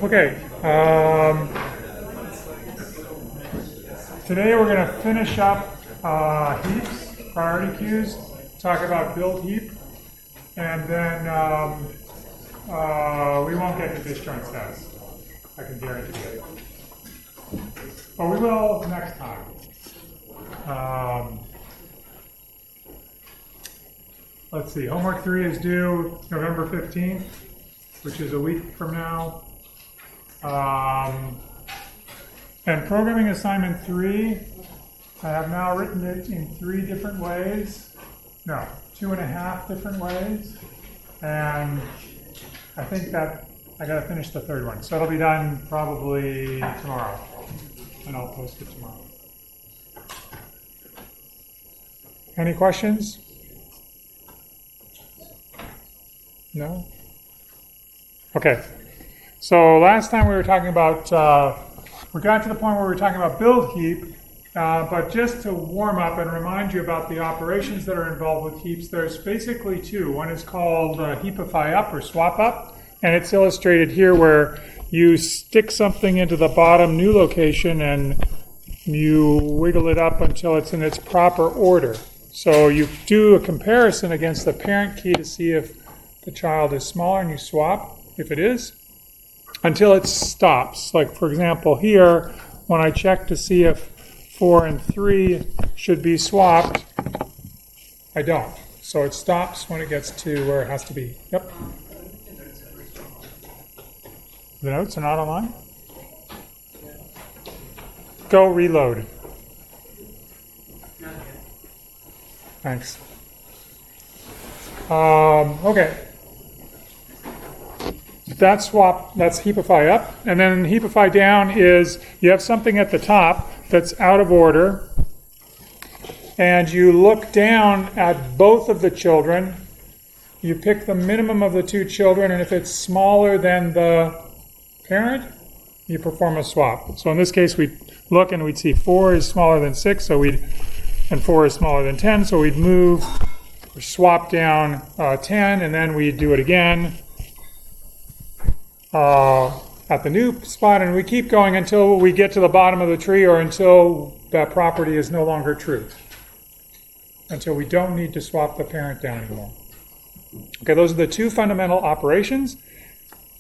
Okay, today we're going to finish up heaps, priority queues, talk about build heap, and then we won't get to disjoint status. I can guarantee it. But we will next time. Let's see, homework 3 is due November 15th, which is a week from now. And programming assignment 3, I have now written it in 3 different ways. No, 2.5 different ways. And I think that I got to finish the 3rd one. So it'll be done probably tomorrow. And I'll post it tomorrow. Any questions? No? Okay. So last time we were talking about, we got to the point where we were talking about build heap, but just to warm up and remind you about the operations that are involved with heaps, there's basically 2. One is called heapify up or swap up, and it's illustrated here where you stick something into the bottom new location and you wiggle it up until it's in its proper order. So you do a comparison against the parent key to see if the child is smaller, and you swap if it is, until it stops. Like for example here, when I check to see if 4 and 3 should be swapped, I don't. So it stops when it gets to where it has to be. Yep. The notes are not online? Go reload. Thanks. Okay. That's heapify up. And then heapify down is you have something at the top that's out of order, and you look down at both of the children. You pick the minimum of the 2 children, and if it's smaller than the parent, you perform a swap. So in this case, we'd look and we'd see 4 is smaller than 6, and 4 is smaller than 10, so we'd move or swap down 10, and then we'd do it again at the new spot, and we keep going until we get to the bottom of the tree or until that property is no longer true, until we don't need to swap the parent down anymore. Okay, those are the 2 fundamental operations.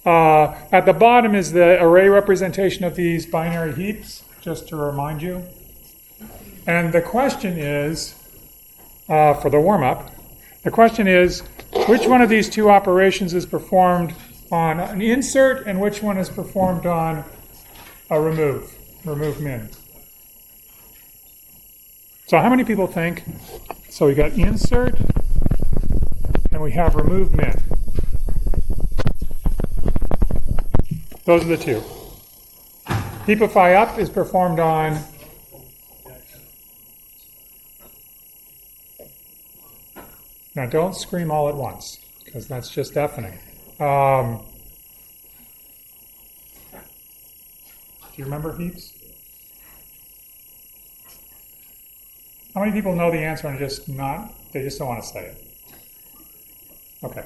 At the bottom is the array representation of these binary heaps, just to remind you. And the question is, for the warm-up, the question is, which one of these 2 operations is performed on an insert and which one is performed on a remove min? So how many people think, so we got insert and we have remove min. Those are the 2. Heapify up is performed on now don't scream all at once, because that's just deafening. Do you remember heaps? How many people know the answer and they just don't want to say it? Okay,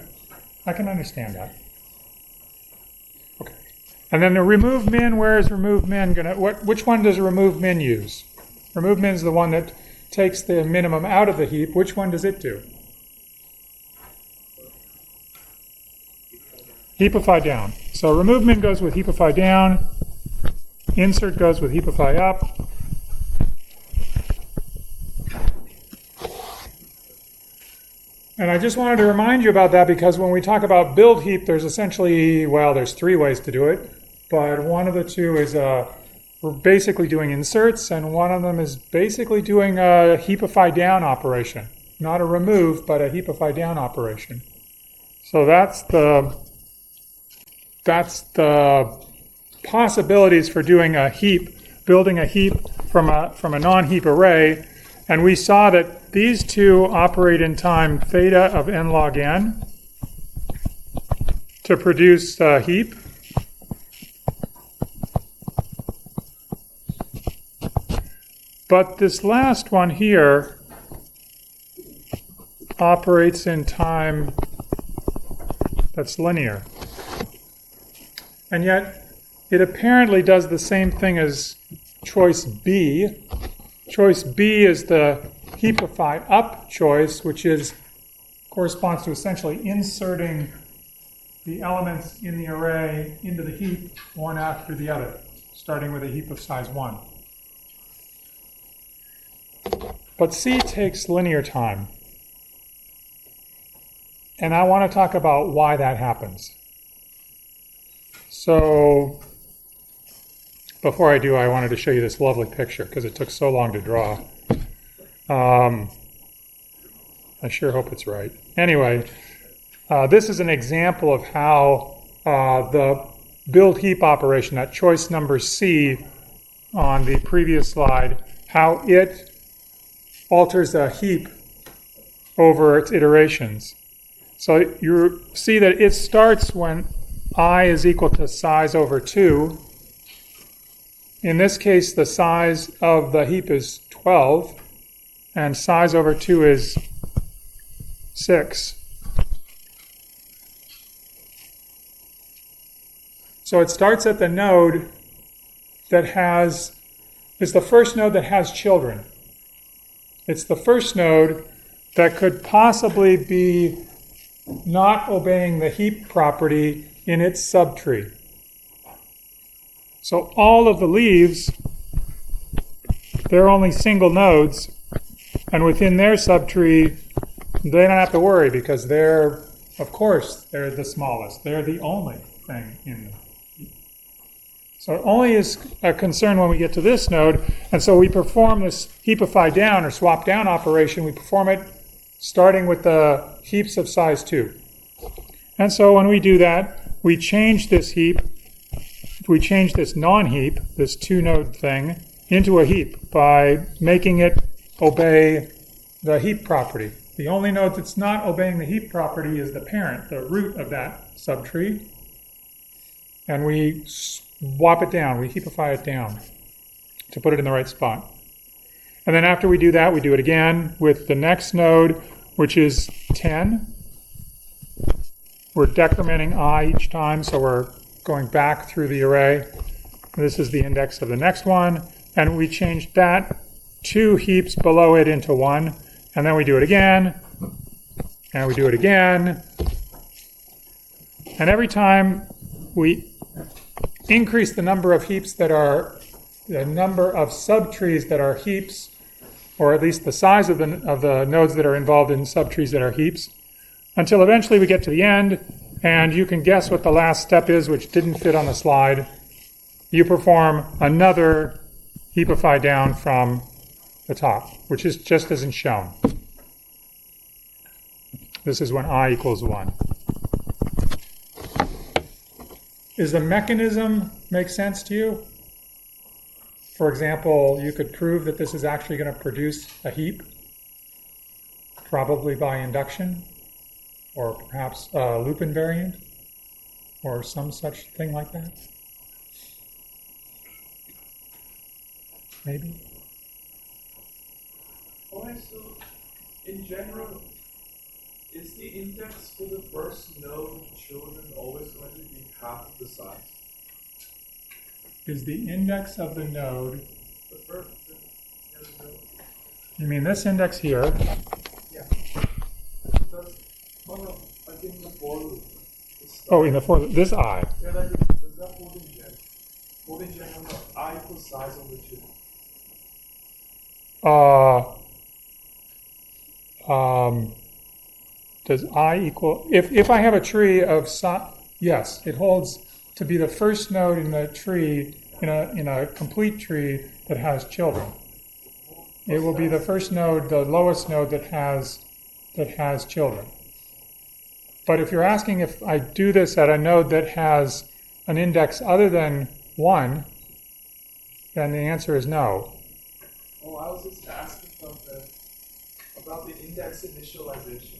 I can understand that. Okay, and then the remove min, where is remove min which one does remove min use? Remove min is the one that takes the minimum out of the heap. Which one does it do? Heapify down. So remove min goes with heapify down. Insert goes with heapify up. And I just wanted to remind you about that because when we talk about build heap, there's essentially, there's 3 ways to do it. But one of the 2 is we're basically doing inserts, and one of them is basically doing a heapify down operation. Not a remove, but a heapify down operation. So that's the possibilities for doing a heap, building a heap from a non-heap array. And we saw that these 2 operate in time theta of n log n to produce a heap. But this last one here operates in time that's linear. And yet, it apparently does the same thing as choice B. Choice B is the heapify up choice, which corresponds to essentially inserting the elements in the array into the heap one after the other, starting with a heap of size 1. But C takes linear time. And I want to talk about why that happens. So before I do, I wanted to show you this lovely picture because it took so long to draw. I sure hope it's right. Anyway, this is an example of how the build heap operation, that choice number C on the previous slide, how it alters a heap over its iterations. So you see that it starts when I is equal to size over 2. In this case, the size of the heap is 12, and size over 2 is 6. So it starts at the node that is the first node that has children. It's the first node that could possibly be not obeying the heap property in its subtree. So all of the leaves, they're only single nodes, and within their subtree, they don't have to worry because they're the smallest. They're the only thing in the heap. So it only is a concern when we get to this node, and so we perform this heapify down or swap down operation. We perform it starting with the heaps of size 2. And so when we do that, we change this heap, we change this non-heap, this 2-node thing, into a heap by making it obey the heap property. The only node that's not obeying the heap property is the parent, the root of that subtree. And we swap it down, we heapify it down to put it in the right spot. And then after we do that, we do it again with the next node, which is 10. We're decrementing I each time, so we're going back through the array. This is the index of the next one, and we change that 2 heaps below it into 1, and then we do it again, and we do it again. And every time we increase the number of heaps that are, the number of subtrees that are heaps, or at least the size of the nodes that are involved in subtrees that are heaps, until eventually we get to the end, and you can guess what the last step is, which didn't fit on the slide. You perform another heapify down from the top, which is just isn't shown. This is when I equals 1. Does the mechanism make sense to you? For example, you could prove that this is actually going to produce a heap, probably by induction, or perhaps a loop invariant, or some such thing like that. Maybe? Okay, so in general, is the index for the first node of children always going to be half the size? Is the index of the node, The first node? you mean this index here? Yeah. No, I think in the for loop. Oh, in the for this I. Yeah, like does that hold in gen? Hold in gen number I equals size over 2. Does I equal, if I have a tree of size, yes, it holds to be the first node in the tree, in a complete tree that has children. It will be the first node, the lowest node that has children. But if you're asking if I do this at a node that has an index other than 1, then the answer is no. Oh, I was just asking about the index initialization.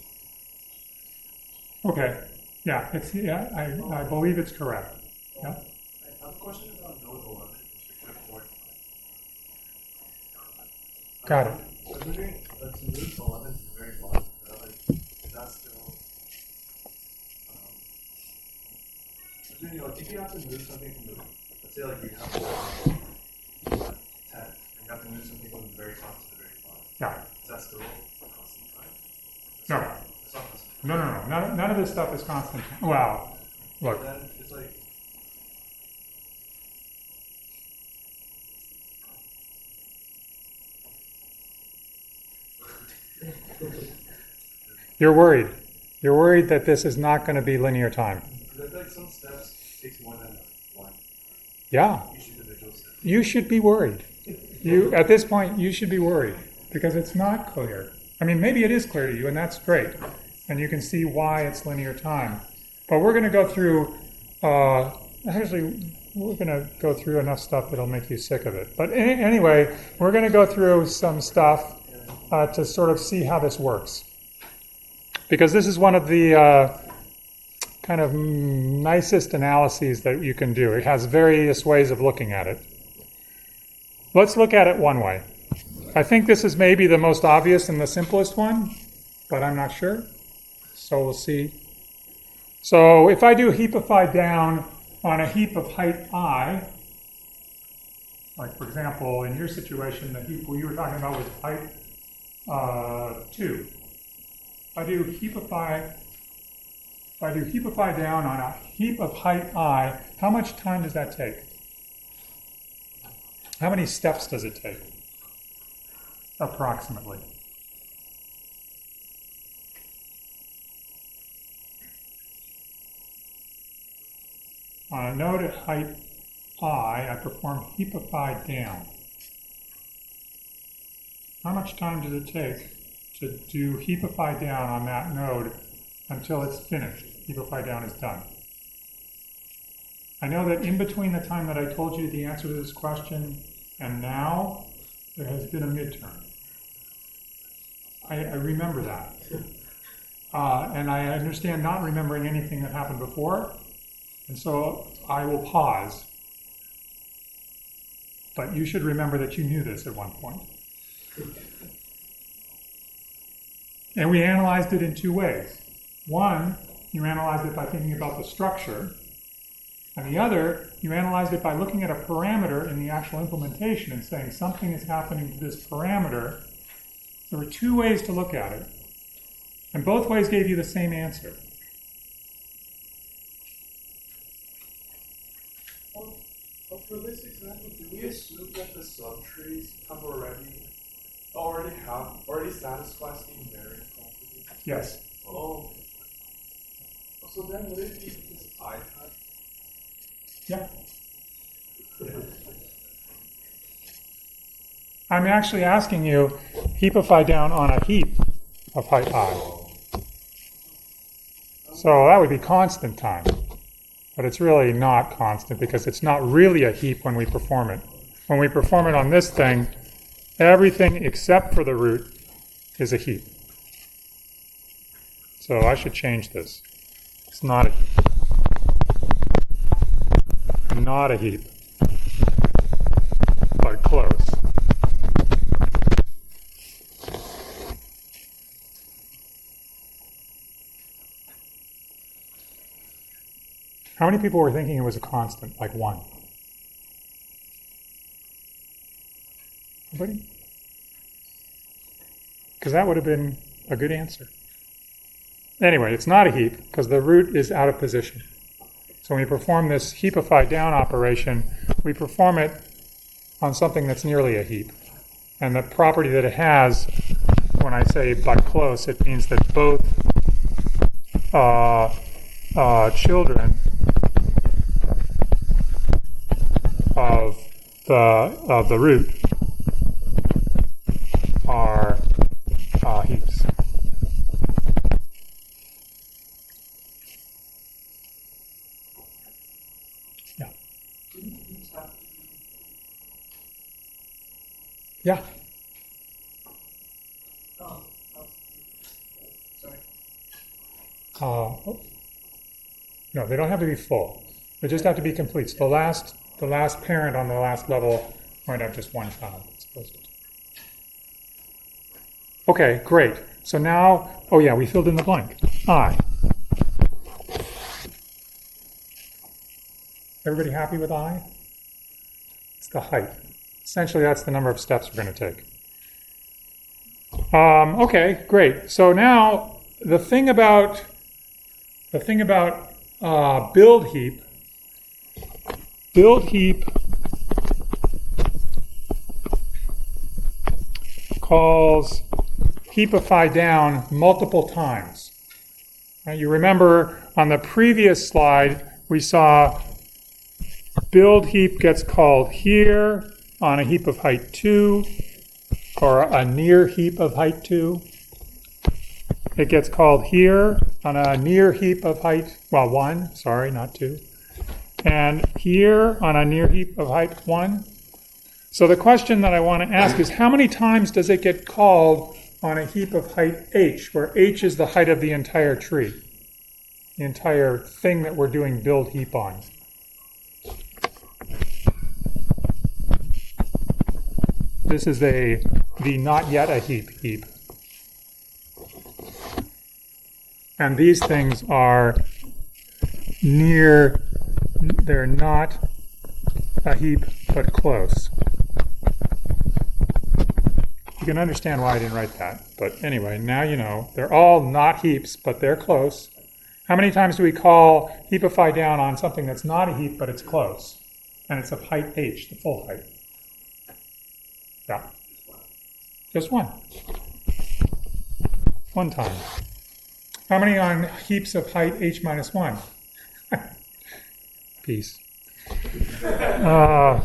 Okay. Yeah, I believe it's correct. Yeah. I have a question about node 11. Got it. I was wondering, that's node 11 is very long. That's still. I was wondering, if you have to move something from let's say like you have 10, and you have to move something from the very top to the very bottom. Yeah. Is that still a constant time? No. It's not constant. No. None of this stuff is constant. Well, look. Then it's like. You're worried. You're worried that this is not going to be linear time. Because I feel like some steps takes more than one. Yeah. Each individual step. You should be worried. At this point, you should be worried because it's not clear. I mean, maybe it is clear to you, and that's great. And you can see why it's linear time. But we're going to go through, actually, we're going to go through enough stuff that'll make you sick of it. But anyway, we're going to go through some stuff to sort of see how this works. Because this is one of the kind of nicest analyses that you can do. It has various ways of looking at it. Let's look at it one way. I think this is maybe the most obvious and the simplest one, but I'm not sure. So we'll see. So if I do heapify down on a heap of height I, like for example, in your situation, the heap you were talking about was height 2. If I do heapify down on a heap of height I, how much time does that take? How many steps does it take? Approximately. On a node at height I perform heapify down. How much time does it take to do heapify down on that node until it's finished? Heapify down is done. I know that in between the time that I told you the answer to this question and now, there has been a midterm. I remember that. And I understand not remembering anything that happened before, and so I will pause. But you should remember that you knew this at one point. And we analyzed it in two ways. One, you analyzed it by thinking about the structure, and the other, you analyzed it by looking at a parameter in the actual implementation and saying something is happening to this parameter. There were two ways to look at it, and both ways gave you the same answer. But for this example, do we assume that the subtrees have already satisfies the invariant property? Yes. Oh. So then would it be this I type? Yeah. I'm actually asking you, heapify down on a heap of height I. So that would be constant time. But it's really not constant because it's not really a heap when we perform it. When we perform it on this thing, everything except for the root is a heap. So I should change this. It's not a heap. Not a heap, but close. How many people were thinking it was a constant, like 1? Nobody? Because that would have been a good answer. Anyway, it's not a heap because the root is out of position. So when we perform this heapify down operation, we perform it on something that's nearly a heap. And the property that it has, when I say but close, it means that both children of the root are heaps. Yeah. Yeah. No, they don't have to be full. They just have to be complete. So the last parent on the last level might have just one child. It's supposed to. Okay, great. So now, oh yeah, we filled in the blank. I. Everybody happy with I? It's the height. Essentially, that's the number of steps we're going to take. Okay, great. So now the thing about build heap calls heapify down multiple times. Right, you remember on the previous slide we saw build heap gets called here on a heap of height 2, or a near heap of height 2. It gets called here on a near heap of height, 1, sorry, not 2. And here on a near heap of height 1. So the question that I want to ask is, how many times does it get called on a heap of height h, where h is the height of the entire tree, the entire thing that we're doing build heap on? This is the not yet a heap. And these things are near, they're not a heap, but close. You can understand why I didn't write that. But anyway, now you know. They're all not heaps, but they're close. How many times do we call heapify down on something that's not a heap, but it's close? And it's of height h, the full height. Yeah. Just one. One time. How many on heaps of height h minus 1? Peace. At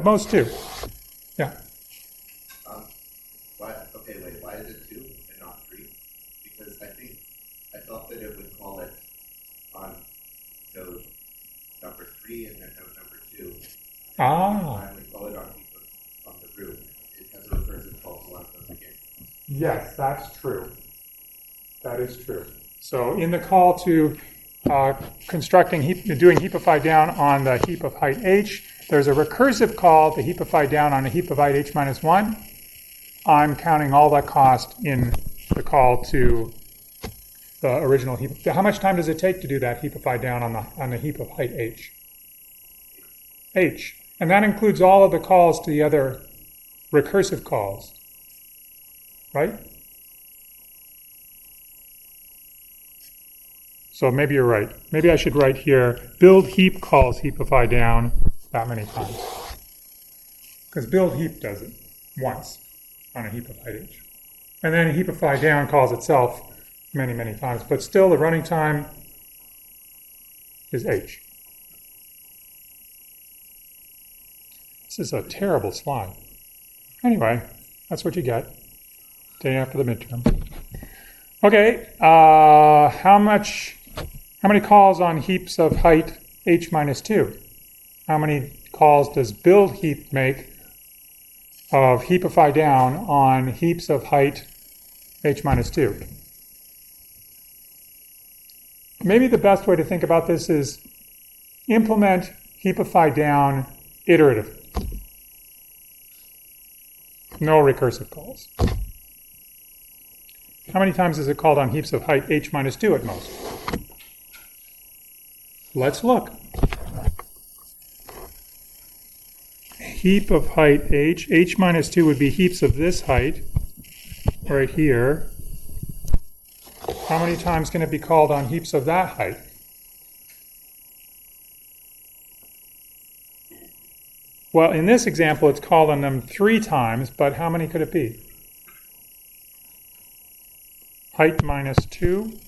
most 2. Yeah. Why is it 2 and not 3? Because I thought that it would call it on node number 3 and then node number 2. Ah. And we call it on heap on the root. It has a recursive call to one of them again. Yes, that's true. That is true. So in the call to doing heapify down on the heap of height h, there's a recursive call to heapify down on a heap of height h minus 1. I'm counting all that cost in the call to the original heap. How much time does it take to do that heapify down on the heap of height h? H. And that includes all of the calls to the other recursive calls. Right? So maybe you're right. Maybe I should write here, build heap calls heapify down that many times. Because build heap does it once on a heap of height h. And then heapify down calls itself many, many times. But still the running time is h. This is a terrible slide. Anyway, that's what you get. Day after the midterm. Okay, how many calls on heaps of height h minus 2? How many calls does build heap make of heapify down on heaps of height h minus 2? Maybe the best way to think about this is implement heapify down iteratively. No recursive calls. How many times is it called on heaps of height h minus 2 at most? Let's look. Heap of height h minus 2 would be heaps of this height, right here. How many times can it be called on heaps of that height? Well, in this example, it's called on them 3 times, but how many could it be? Height minus 2.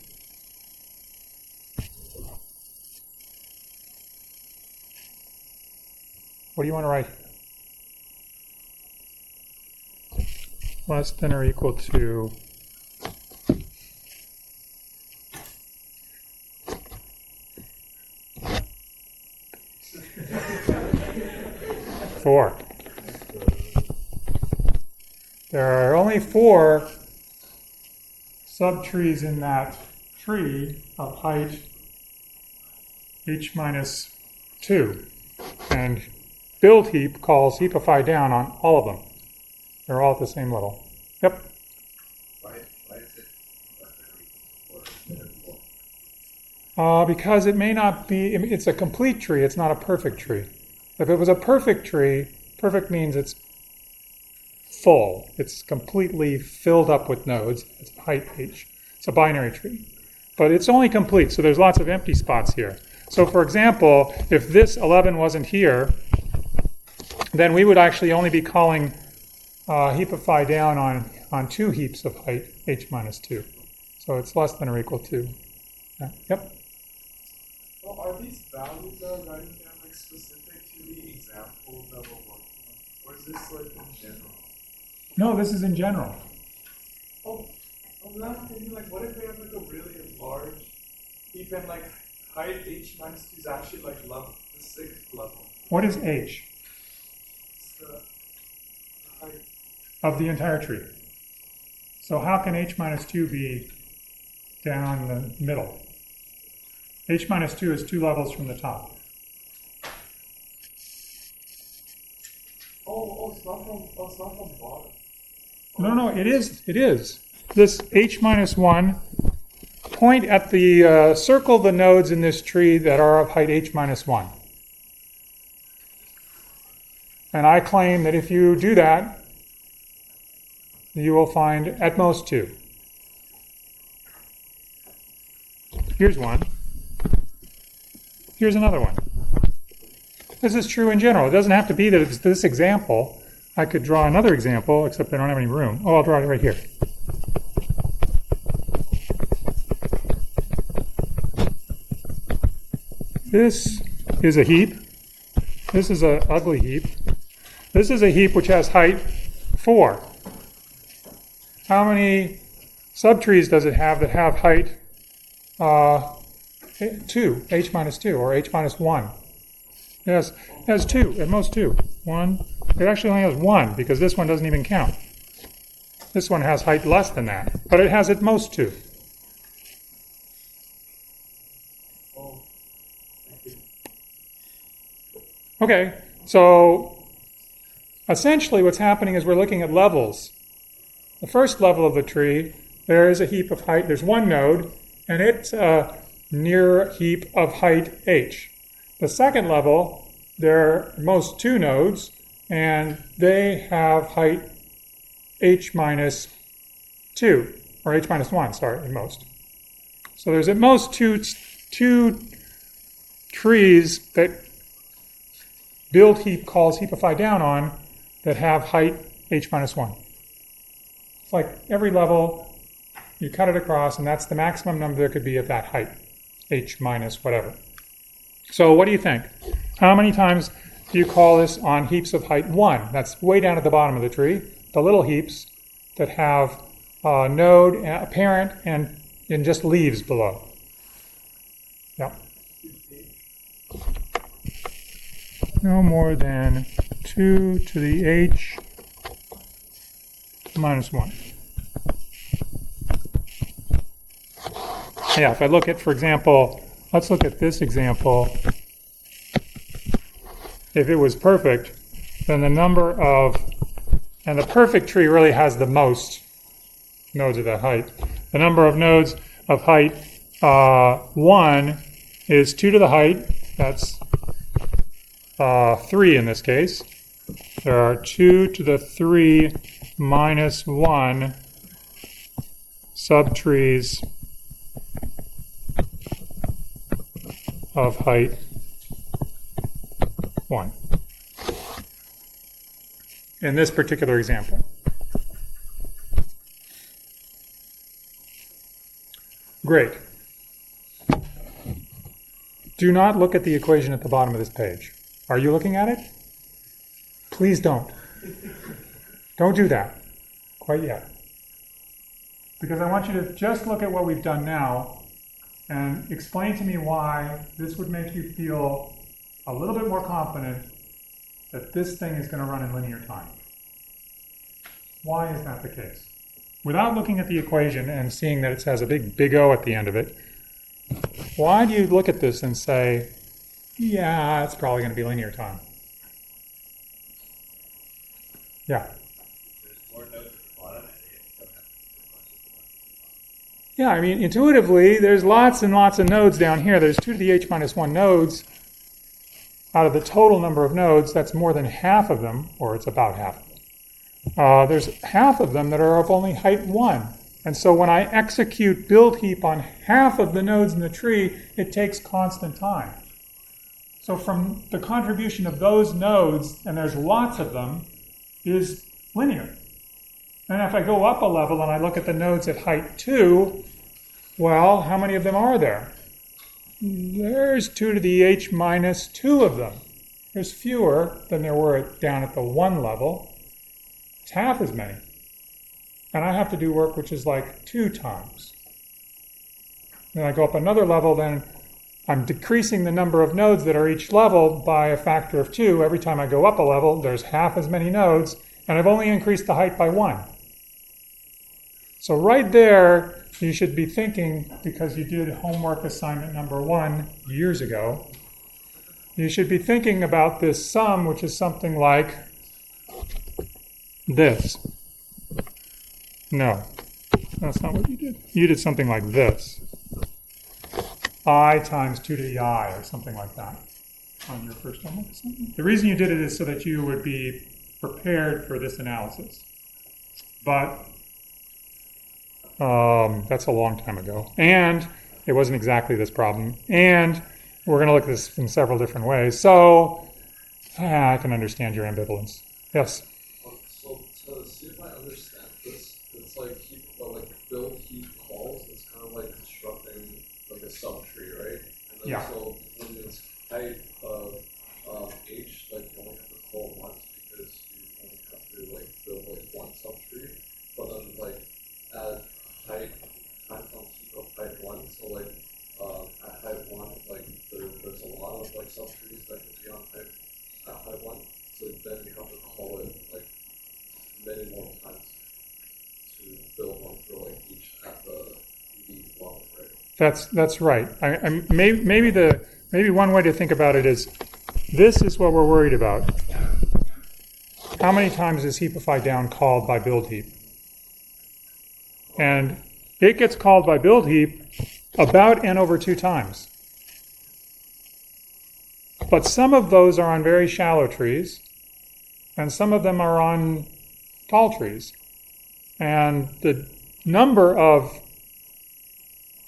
What do you want to write here? Less than or equal to 4. There are only 4 subtrees in that tree of height h minus 2. And build heap calls heapify down on all of them. They're all at the same level. Yep. Why is it less than or equal to 4? Because it may not be, it's a complete tree, it's not a perfect tree. If it was a perfect tree, perfect means it's full. It's completely filled up with nodes. It's height h. It's a binary tree. But it's only complete, so there's lots of empty spots here. So for example, if this 11 wasn't here, then we would actually only be calling heapify down on 2 heaps of height h minus 2. So it's less than or equal to. Yep. Well, are these values that I'm writing down like specific to the example that we're working on? Or is this like in general? No, this is in general. Oh, now I'm thinking like, what if we have like a really large heap and like height h minus 2 is actually like the 6th level? What is h It's the height. of the entire tree? So how can h minus 2 be down the middle? H minus 2 is 2 levels from the top. It's not from bottom. No, it is. This h minus 1, point at the, circle the nodes in this tree that are of height h minus 1. And I claim that if you do that, you will find at most 2. Here's one. Here's another one. This is true in general. It doesn't have to be that it's this example. I could draw another example, except I don't have any room. Oh, I'll draw it right here. This is a heap. This is an ugly heap. This is a heap which has height 4. How many subtrees does it have that have height 2, h minus 2, or h minus 1? Yes, it has 2, at most 2. 1. It actually only has 1, because this one doesn't even count. This one has height less than that, but it has at most 2. Oh, thank you. Okay, so essentially what's happening is we're looking at levels. The first level of the tree, there is a heap of height, there's one node, and it's a near heap of height h. The second level, there are most 2 nodes, and they have height h minus 2, or h minus 1, sorry, at most. So there's at most two trees that build heap calls heapify down on that have height h minus 1. It's like every level, you cut it across, and that's the maximum number there could be at that height, h minus whatever. So what do you think? How many times do you call this on heaps of height 1? That's way down at the bottom of the tree. The little heaps that have a node, a parent, and just leaves below. Yeah. No more than 2 to the h minus 1. Yeah, if I look at, for example, let's look at this example. If it was perfect, then the number of, and the perfect tree really has the most nodes of that height. The number of nodes of height 1 is 2 to the height, that's 3 in this case. There are 2 to the 3 minus 1 subtrees of height 1 in this particular example. Great. Do not look at the equation at the bottom of this page. Are you looking at it? Please don't. Don't do that quite yet. Because I want you to just look at what we've done now and explain to me why this would make you feel a little bit more confident that this thing is going to run in linear time. Why is that the case? Without looking at the equation and seeing that it has a big O at the end of it, why do you look at this and say, yeah, it's probably going to be linear time? Yeah. There's more nodes at the bottom, and it don't have as much as the ones at the top. Yeah, I mean, intuitively, there's lots and lots of nodes down here. There's 2 to the h minus 1 nodes. out of the total number of nodes, that's more than half of them, or it's about half of them. There's half of them that are of only height 1. And so when I execute build heap on half of the nodes in the tree, it takes constant time. So from the contribution of those nodes, and there's lots of them, is linear. And if I go up a level and I look at the nodes at height 2, well, how many of them are there? There's 2 to the h minus 2 of them. There's fewer than there were down at the 1 level. It's half as many. And I have to do work which is like 2 times. Then I go up another level, then I'm decreasing the number of nodes that are each level by a factor of 2. Every time I go up a level, there's half as many nodes, and I've only increased the height by 1. So right there, you should be thinking, because you did homework assignment number 1 years ago, you should be thinking about this sum, which is something like this. No, that's not what you did. You did something like this. I times 2 to the I, or something like that, on your first homework assignment. The reason you did it is so that you would be prepared for this analysis. But that's a long time ago. And it wasn't exactly this problem. And we're going to look at this in several different ways. So I can understand your ambivalence. Yes? So to see if I understand this, it's like build heap calls. It's kind of like constructing like a subtree, right? And then Yeah. So when it's height of h, like you only have to call once because you only have to like build like one subtree. But then like at height times on heap of height 1, so like at height 1, like there's a lot of like subtrees that could be on at height 1. So then you have to call it like many more times to build one for like each at the deep level, right? That's right. Maybe one way to think about it is, this is what we're worried about. How many times is heapify down called by build heap? And it gets called by build heap about n over 2 times. But some of those are on very shallow trees, and some of them are on tall trees. And the number of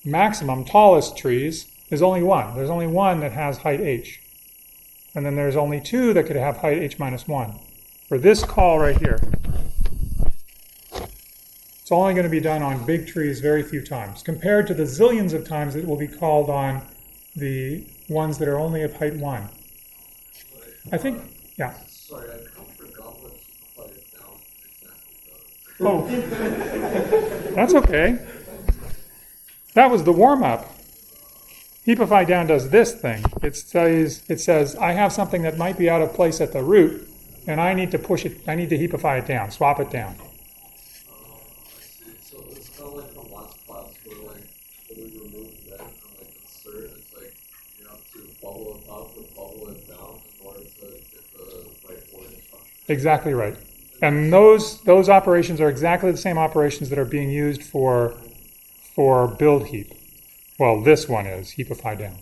maximum tallest trees is only 1. There's only 1 that has height h. And then there's only 2 that could have height h minus 1. For this call right here, it's only going to be done on big trees very few times, compared to the zillions of times it will be called on the ones that are only of height 1. I think, yeah. Sorry, I forgot what heapify down exactly does. Oh, that's okay. That was the warm-up. Heapify down does this thing. It says, I have something that might be out of place at the root, and I need to push it, I need to heapify it down, swap it down. So it's kind of like from last class where like when we remove that and like insert, it's like you have to bubble it up or bubble it down in order to get the right order structure. Exactly right. And those operations are exactly the same operations that are being used for build heap. Well, this one is heapify down.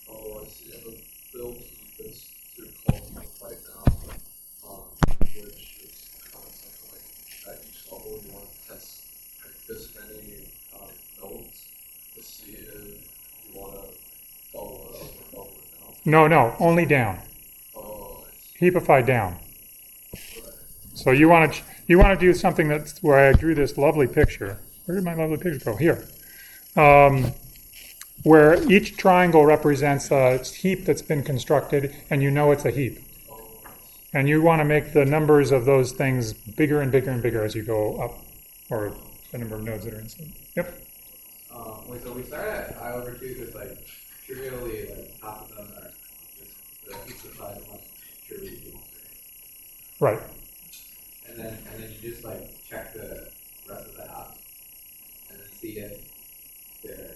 Oh, I see. And the build heap is to call heapify down, which is kind of something like at each level you want to test like this many nodes to see if you want to bubble it up or bubble it down. No, only down. Oh, I see. Heapify down. Right. So you want to do something that's where I drew this lovely picture. Where did my lovely picture go? Here. Where each triangle represents a heap that's been constructed, and you know it's a heap. And you want to make the numbers of those things bigger and bigger and bigger as you go up, or the number of nodes that are inside. Yep. Wait, so we start at I over 2 because like trivially like half of them are just the heaps of size much trivially equal. Right. And then you just like check the rest of the half and then see if they're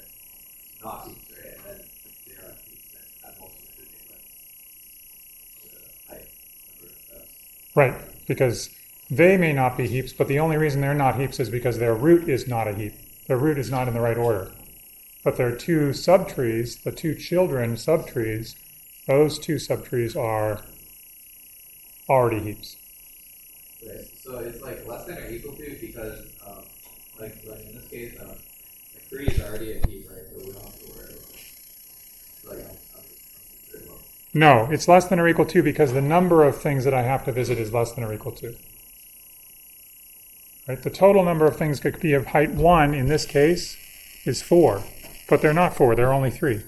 not heaps, right? And then if they are heaps, then at most it should be like the height number of steps. Right. Because they may not be heaps, but the only reason they're not heaps is because their root is not a heap. Their root is not in the right order. But their 2 subtrees, the 2 children subtrees, Those two subtrees are already heaps. Right. So it's like less than or equal to because, like in this case, like 3 is already a heap, right? So we don't have to worry about it. Like, pretty well. No, it's less than or equal to because the number of things that I have to visit is less than or equal to. Right? The total number of things could be of height 1 in this case is 4, but they're not 4, they're only 3.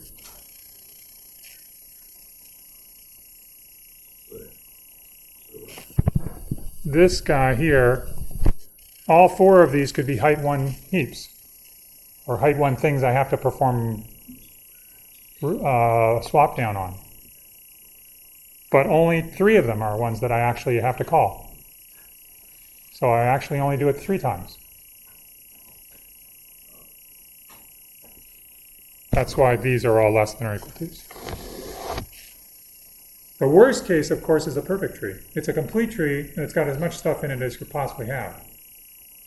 This guy here, all 4 of these could be height 1 heaps, or height 1 things I have to perform swap down on. But only 3 of them are ones that I actually have to call. So I actually only do it 3 times. That's why these are all less than or equal to. The worst case, of course, is a perfect tree. It's a complete tree, and it's got as much stuff in it as you could possibly have.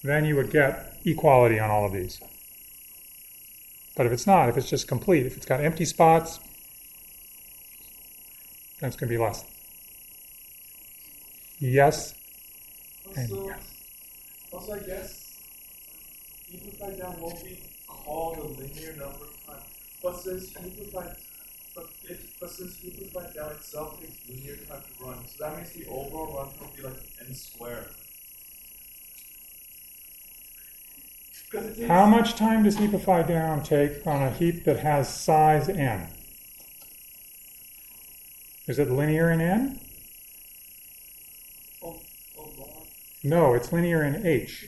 Then you would get equality on all of these. But if it's not, if it's just complete, if it's got empty spots, then it's going to be less. Yes? And Also, I guess heapify down won't be called a linear number of times. But since heapify down itself takes linear time to run, so that means the overall run will be like n squared. how much time does heapify down take on a heap that has size n? Is it linear in n? No, it's linear in h.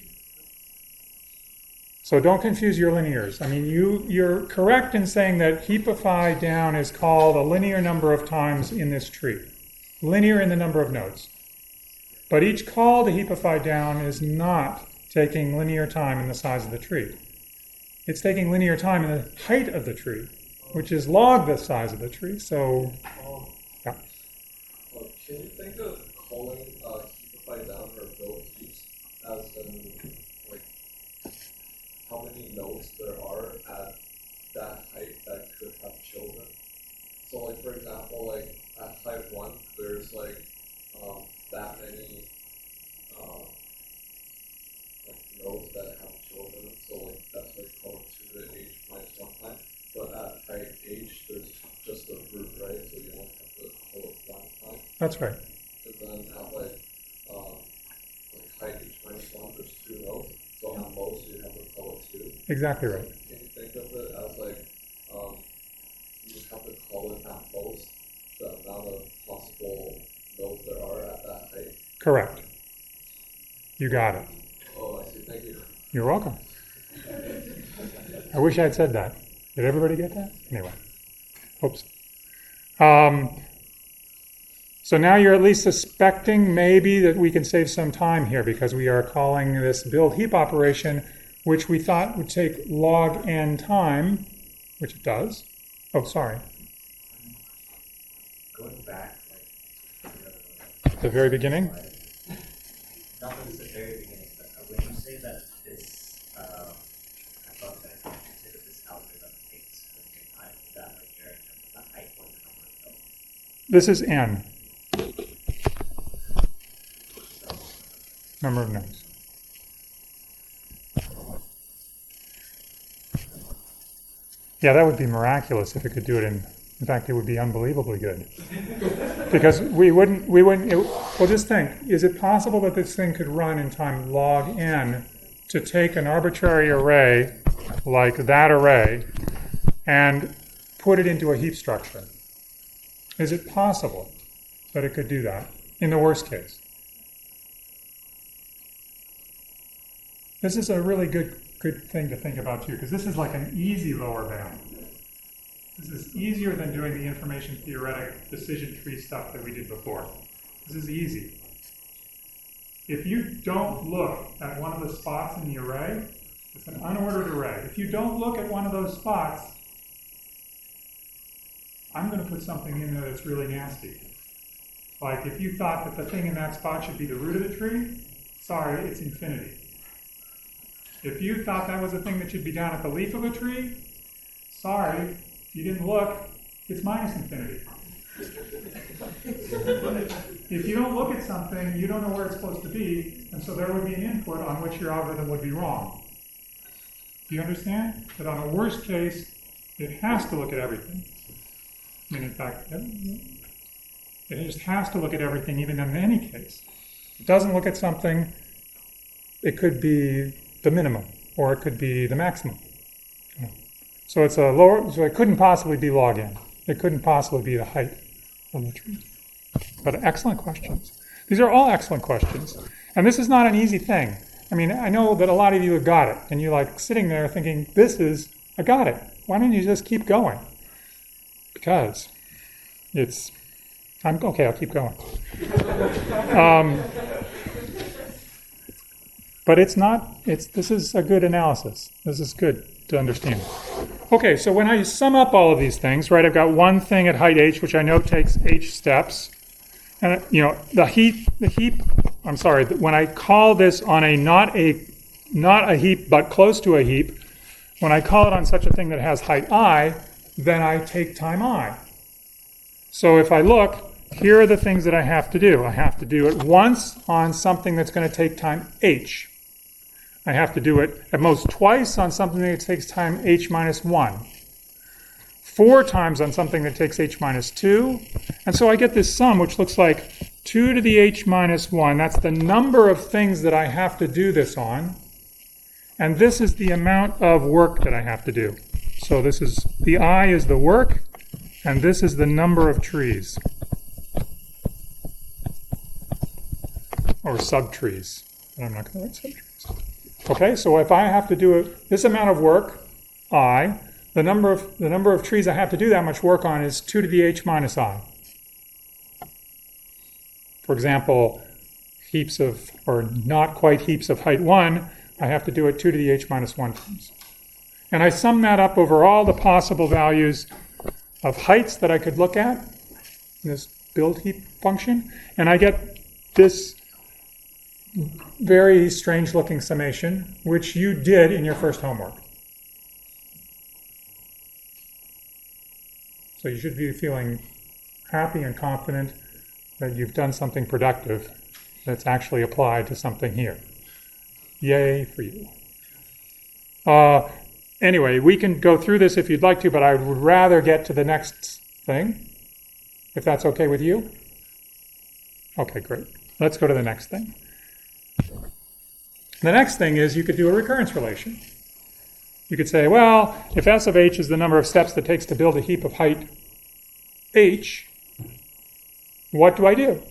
So don't confuse your linears. I mean, you're correct in saying that heapify down is called a linear number of times in this tree. Linear in the number of nodes. But each call to heapify down is not taking linear time in the size of the tree. It's taking linear time in the height of the tree, which is log the size of the tree. So, yeah. Can you think of calling heapify down or build heaps as in like how many nodes there are at that height that could have children? So like for example, like at height 1 there's like that many like nodes that have children, so like that's like called 2 to the h minus 1 time. But at height h there's just a root, right? So you only have to call it 1 time. That's right. And then at like height h minus 1 there's 2 nodes. So at most you have to call it 2. Exactly right. So can you think of it as like you just have to call it at most the amount of possible nodes there are at that height? Correct. You got it. Oh, I see. Thank you. You're welcome. I wish I had said that. Did everybody get that? Anyway. Oops. So now you're at least suspecting maybe that we can save some time here because we are calling this build heap operation, which we thought would take log n time, which it does. Oh, sorry. Going back, At the very beginning. not at the very beginning, but when you say that this, I thought that you consider this algorithm takes linear time, is that linear in terms of the height or the number of nodes? This is n. Number of nodes. Yeah, that would be miraculous if it could do it in fact, it would be unbelievably good. Because well, just think, is it possible that this thing could run in time log n to take an arbitrary array, like that array, and put it into a heap structure? Is it possible that it could do that in the worst case? This is a really good thing to think about too, because this is like an easy lower bound. This is easier than doing the information theoretic decision tree stuff that we did before. This is easy. If you don't look at one of the spots in the array, it's an unordered array. If you don't look at one of those spots, I'm going to put something in there that's really nasty. Like if you thought that the thing in that spot should be the root of the tree, sorry, it's infinity. If you thought that was the thing that should be down at the leaf of a tree, sorry, you didn't look, it's minus infinity. If you don't look at something, you don't know where it's supposed to be, and so there would be an input on which your algorithm would be wrong. Do you understand? That on a worst case, it has to look at everything. I mean, in fact, it just has to look at everything, even in any case. If it doesn't look at something, it could be the minimum, or it could be the maximum. So it's a lower, so it couldn't possibly be log n. It couldn't possibly be the height of the tree. But excellent questions. These are all excellent questions. And this is not an easy thing. I mean, I know that a lot of you have got it, and you're like sitting there thinking, I got it. Why don't you just keep going? Because I'll keep going. But this is a good analysis. This is good to understand. Okay, so when I sum up all of these things, right, I've got one thing at height h, which I know takes h steps. And, when I call this on not a heap, but close to a heap, when I call it on such a thing that has height I, then I take time I. So if I look, here are the things that I have to do. I have to do it once on something that's going to take time h. I have to do it at most twice on something that takes time h minus 1. 4 times on something that takes h minus 2. And so I get this sum, which looks like 2 to the h minus 1. That's the number of things that I have to do this on. And this is the amount of work that I have to do. So this is, the I is the work, and this is the number of trees. Or subtrees. But I'm not going to write subtrees. Okay, so if I have to do this amount of work, I, the number of trees I have to do that much work on is 2 to the h minus I. For example, heaps of, or not quite heaps of height 1, I have to do it 2 to the h minus 1 times. And I sum that up over all the possible values of heights that I could look at in this build heap function, and I get this very strange looking summation, which you did in your first homework. So you should be feeling happy and confident that you've done something productive that's actually applied to something here. Yay for you. Anyway, we can go through this if you'd like to, but I would rather get to the next thing, if that's okay with you. Okay, great. Let's go to the next thing. The next thing is you could do a recurrence relation. You could say, well, if S of h is the number of steps that it takes to build a heap of height h, what do I do?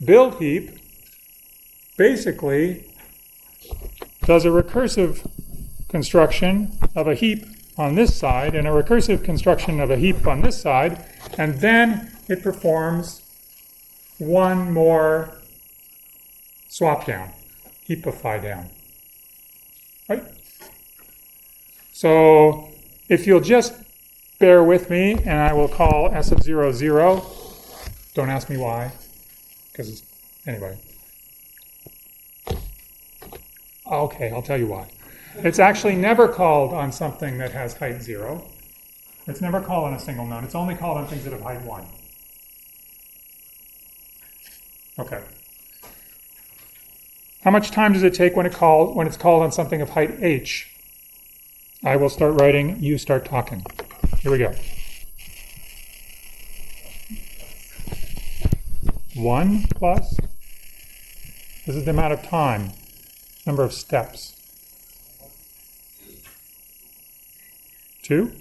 Build heap basically does a recursive construction of a heap on this side and a recursive construction of a heap on this side, and then it performs one more swap down, heapify down, right? So if you'll just bear with me, and I will call S of 0, 0. Don't ask me why, because anyway. Okay, I'll tell you why. It's actually never called on something that has height 0. It's never called on a single node. It's only called on things that have height 1. Okay. How much time does it take when it's called on something of height h? I will start writing, you start talking. Here we go. 1 plus, this is the amount of time, number of steps. 2?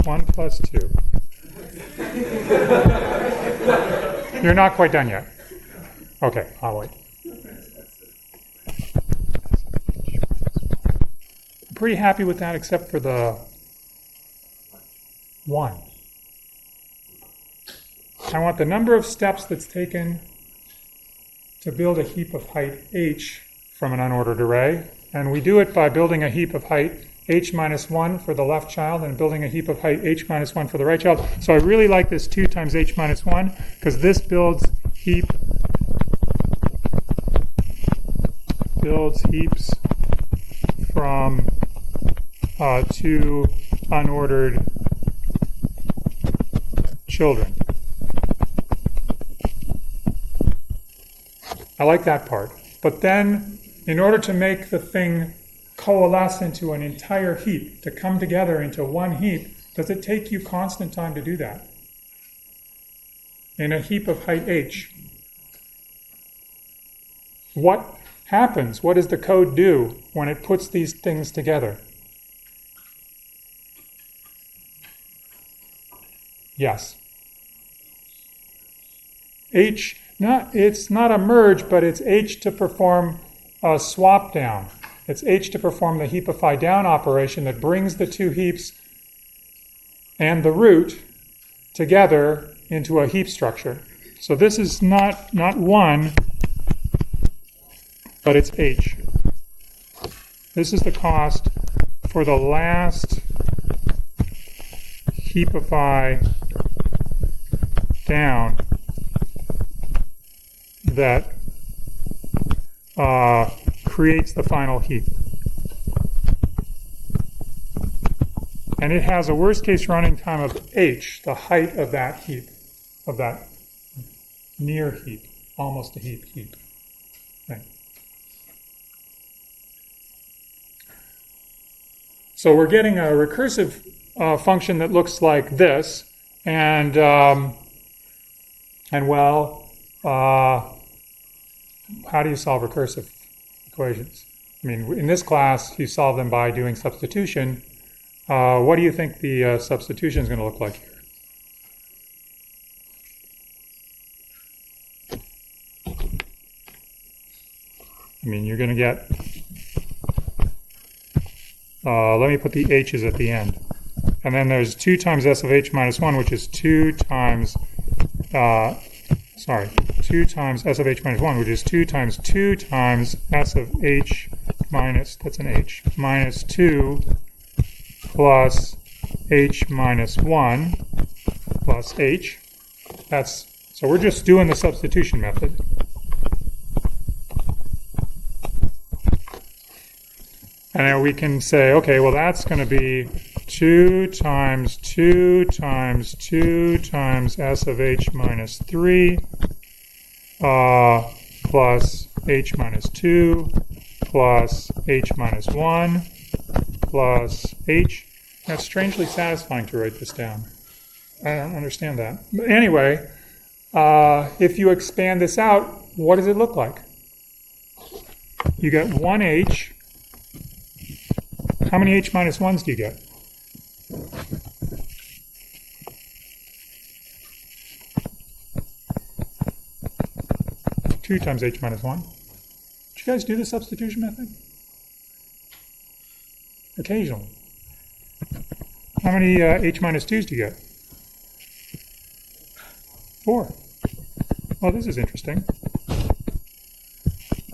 1 plus 2. You're not quite done yet. Okay, I'll wait. I'm pretty happy with that except for the 1. I want the number of steps that's taken to build a heap of height h from an unordered array. And we do it by building a heap of height h minus 1 for the left child and building a heap of height h minus 1 for the right child. So I really like this 2 times h minus 1 because this builds heaps from 2 unordered children. I like that part. But then, in order to make the thing coalesce into an entire heap, to come together into one heap, does it take you constant time to do that? In a heap of height h. What happens? What does the code do when it puts these things together? Yes. It's not a merge, but it's H to perform a swap down. It's H to perform the heapify down operation that brings the two heaps and the root together into a heap structure. So this is not 1, but it's H. This is the cost for the last heapify down that creates the final heap. And it has a worst case running time of h, the height of that heap, of that near heap, almost a heap. Right. So we're getting a recursive function that looks like this, and well, how do you solve recursive equations? I mean, in this class, you solve them by doing substitution. What do you think the substitution is going to look like here? I mean, you're going to get, let me put the h's at the end. And then there's 2 times s of h minus 1, which is 2 times, 2 times s of h minus 1, which is 2 times s of h minus, that's an h, minus 2 plus h minus 1 plus h. So we're just doing the substitution method. And then we can say, okay, well that's going to be 2 times s of h minus 3 plus h minus 2 plus h minus 1 plus h. That's strangely satisfying to write this down. I don't understand that. But anyway, if you expand this out, what does it look like? You get 1h. How many h minus 1s do you get? Two times h minus 1. Did you guys do the substitution method? Occasionally. How many h minus 2s do you get? 4. Well, this is interesting.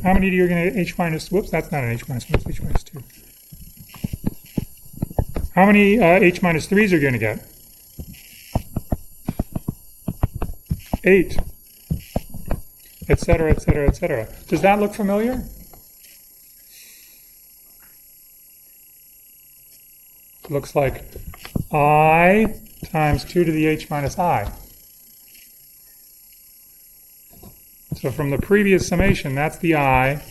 How many do you get h minus, whoops, that's not an h minus 1, it's h minus 2. How many h minus 3s are you going to get? 8. Etc., etc., etc. Does that look familiar? It looks like I times 2 to the h minus I. So from the previous summation, that's the I,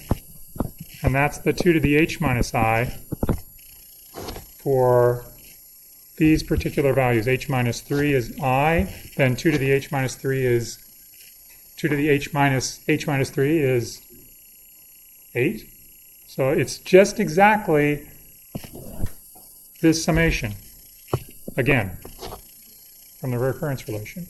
and that's the 2 to the h minus I for these particular values. H minus 3 is I, then 2 to the h minus 3 is 2 to the h minus 3 is 8. So it's just exactly this summation, again, from the recurrence relation.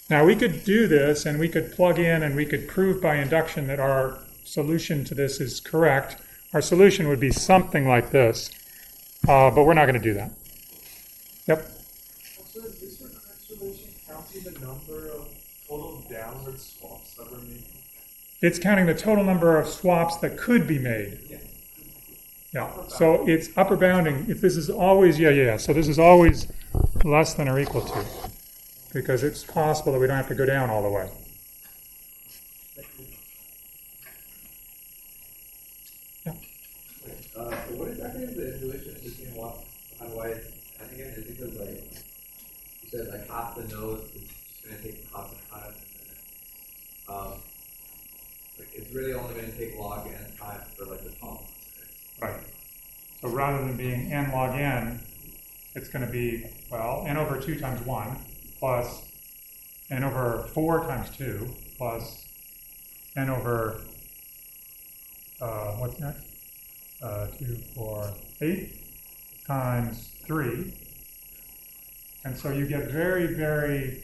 Now we could do this and we could plug in and we could prove by induction that our solution to this is correct. Our solution would be something like this, but we're not going to do that. Yep. So is this recurrence relation counting the number of total downward swaps that we're making? It's counting the total number of swaps that could be made. Yeah. So it's upper bounding. If this is always, so this is always less than or equal to, because it's possible that we don't have to go down all the way. So what exactly is the relation between what and y? I think it is because like you said, like half the nodes is just gonna take constant time, and then like it's really only gonna take log n time for like the top ones. Right. So rather than being n log n, it's going to be, well, n over 2 times 1 plus n over 4 times 2 plus n over, what's next? 2, 4, 8 times 3. And so you get very, very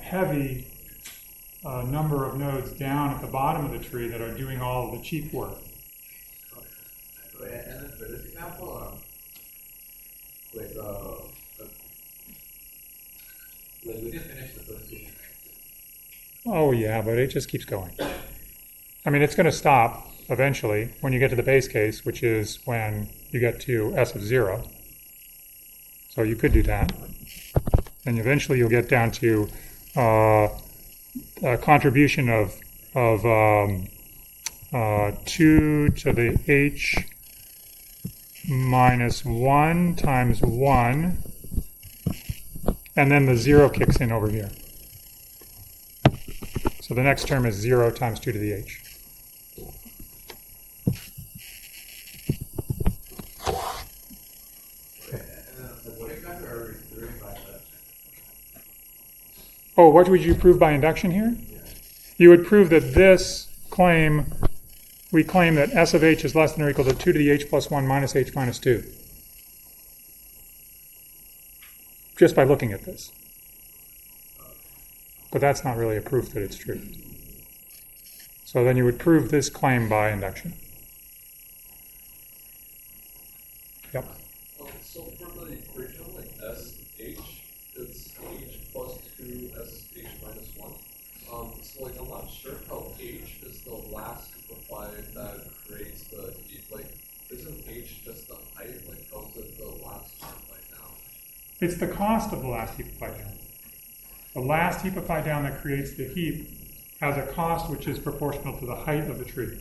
heavy number of nodes down at the bottom of the tree that are doing all of the cheap work. And then for this example, like we just finished the first two. Oh yeah, but it just keeps going. I mean, it's going to stop eventually when you get to the base case, which is when you get to s of 0. So you could do that. And eventually you'll get down to a contribution of 2 to the h minus 1 times 1, and then the 0 kicks in over here. So the next term is 0 times 2 to the h. What exactly are we doing by that? Oh, what would you prove by induction here? Yeah. You would prove that this claim, we claim that s of h is less than or equal to 2 to the h plus 1 minus h minus 2. Just by looking at this. But that's not really a proof that it's true. So then you would prove this claim by induction. Yep. So for the original, like SH, it's H plus 2 SH minus 1. So like I'm not sure how H is the last heapify that creates the heap. Like, isn't H just the height? Like, how's it the last heapify down? It's the cost of the last heapify down. The last heapify down that creates the heap has a cost which is proportional to the height of the tree.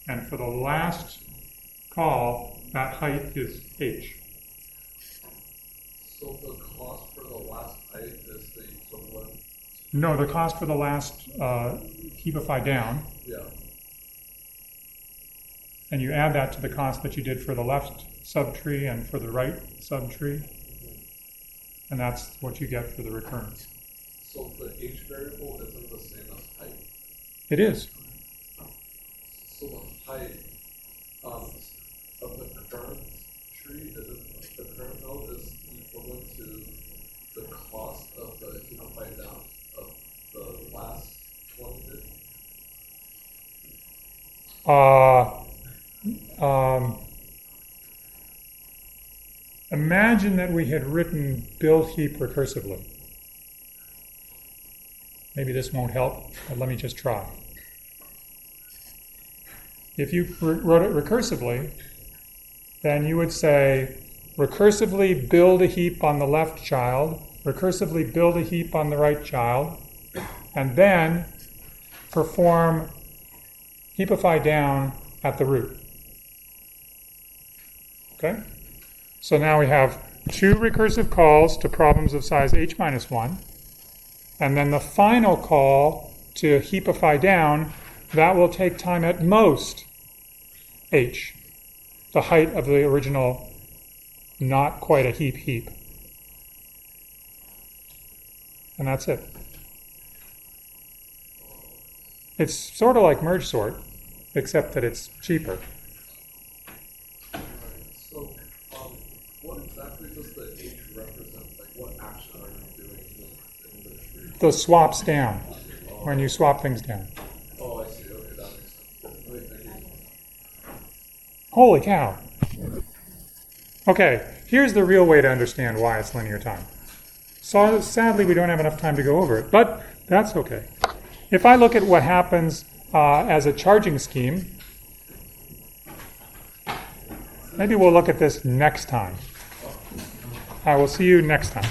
And for the last call, that height is h. So the cost for the last height is the equivalent. No, the cost for the last heapify down, Yeah. and you add that to the cost that you did for the left subtree and for the right subtree, and that's what you get for the recurrence. So the H variable isn't the same as height. It is. So the height of the current tree, the current node is equivalent to the cost of the heapify down of the last one you did. Imagine that we had written build heap recursively. Maybe this won't help, but let me just try. If you wrote it recursively, then you would say, recursively build a heap on the left child, recursively build a heap on the right child, and then perform heapify down at the root. Okay? So now we have 2 recursive calls to problems of size h minus 1, and then the final call to heapify down, that will take time at most h, the height of the original not quite a heap. And that's it. It's sort of like merge sort, except that it's cheaper. So, what exactly does the H represent? Like, what action are you doing in the tree? The swaps down, when you swap things down. Oh, I see. Okay, that makes sense. Wait, thank you. Holy cow. Okay, here's the real way to understand why it's linear time. So sadly, we don't have enough time to go over it, but that's okay. If I look at what happens as a charging scheme, maybe we'll look at this next time. I will see you next time.